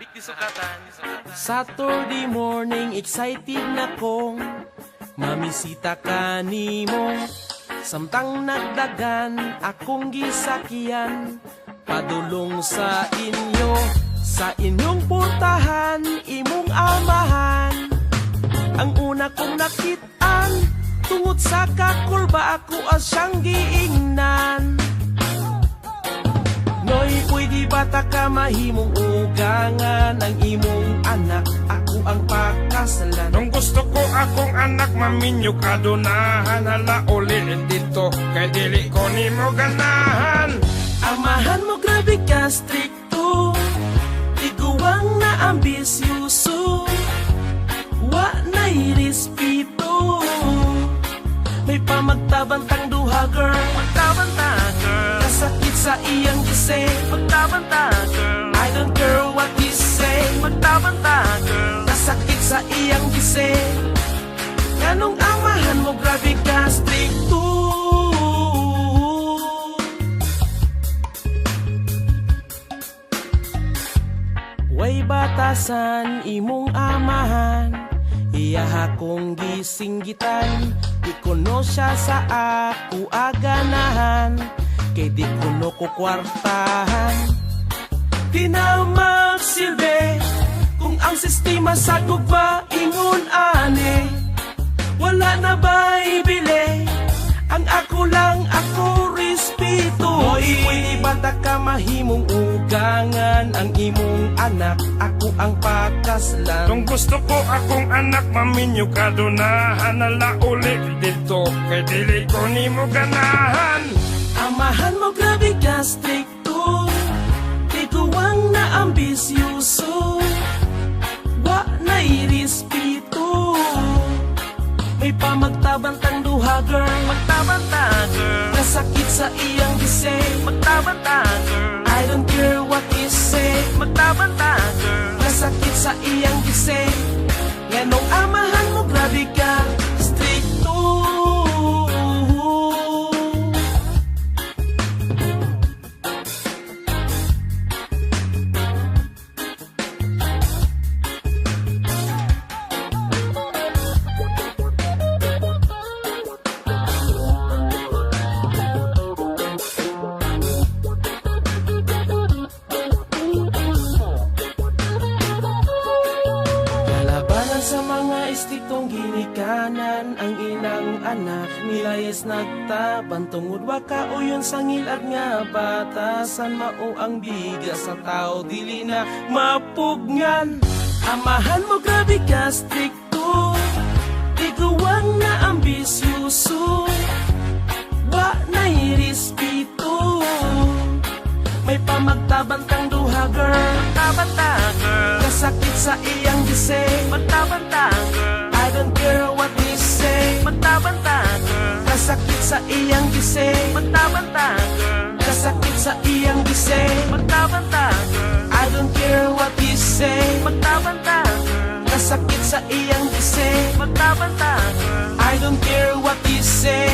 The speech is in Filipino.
Big di sukatan. Saturday morning, excited na kong mamisita ka nimo. Samtang nagdagan, akong gisakyan padulong sa inyo. Sa inyong puntahan, imong amahan. Ang una kong nakitaan, tungod sa kakurba ako asyang giingnan. Noy, pwede bata ka mahimong ugangan. Ang imong anak, ako ang pakasalan. Nung gusto ko akong anak maminyo kadunahan. Hala ulit dito, kay dili ko ni mo ganahan. Amahan mo grabe ka stricto, tiguang na ambisyoso, wa na'y respeto. May pamagtabantang duha girl, magtabanta girl. Kasakit sa iyang gise, magtabanta girl. I don't care what you say, magtabanta girl. Kasakit sa iyang gise. Ganong amahan mo grabe ka stricto. Way batasan imong amahan, iyaha kong gisinggitan. Di kuno siya sa ako aganahan, kay di kuno ko kwartahan. Di na magsilbi kung ang sistema sa gugba ingon ane. Wala na ba ibili, ang ako lang ako respeto. Pwede bata ka mahimong ugangan. Ang imong anak, ako ang pakaslan. Nung gusto ko akong anak maminyo kadunahan. Hala ulit dito, kay dili ko ni mo ganahan. Amahan mo grabe ka stricto, tiguang na ambisyoso, wa na'y respeto. May pamagtabantang duha girl, magtabanta girl. Nasakit sa iyang gise, magtabanta girl. I don't care what you say, magtabanta girl. Nasakit sa iyang gise. Ganong amahan mo grabe ka stricto. Sa mga istiktong ginikanan, ang inang anak nilayas nagtaban. Tungod waka o yun sa ngilad nga batasan. Mao ang bigas sa tao, dili na mapugnan. Amahan mo grabe ka stricto, tiguang na ambisyoso, wa na'y respeto. May pamagtabantang duha girl, magtabanta girl. Kasakit sa iyang gise, magtabanta girl. I don't care what you say, magtabanta girl. Kasakit sa iyang gise, magtabanta girl. Kasakit sa iyang gise, magtabanta girl. I don't care what you say, magtabanta girl. Kasakit sa iyang gise, magtabanta girl. I don't care what you say.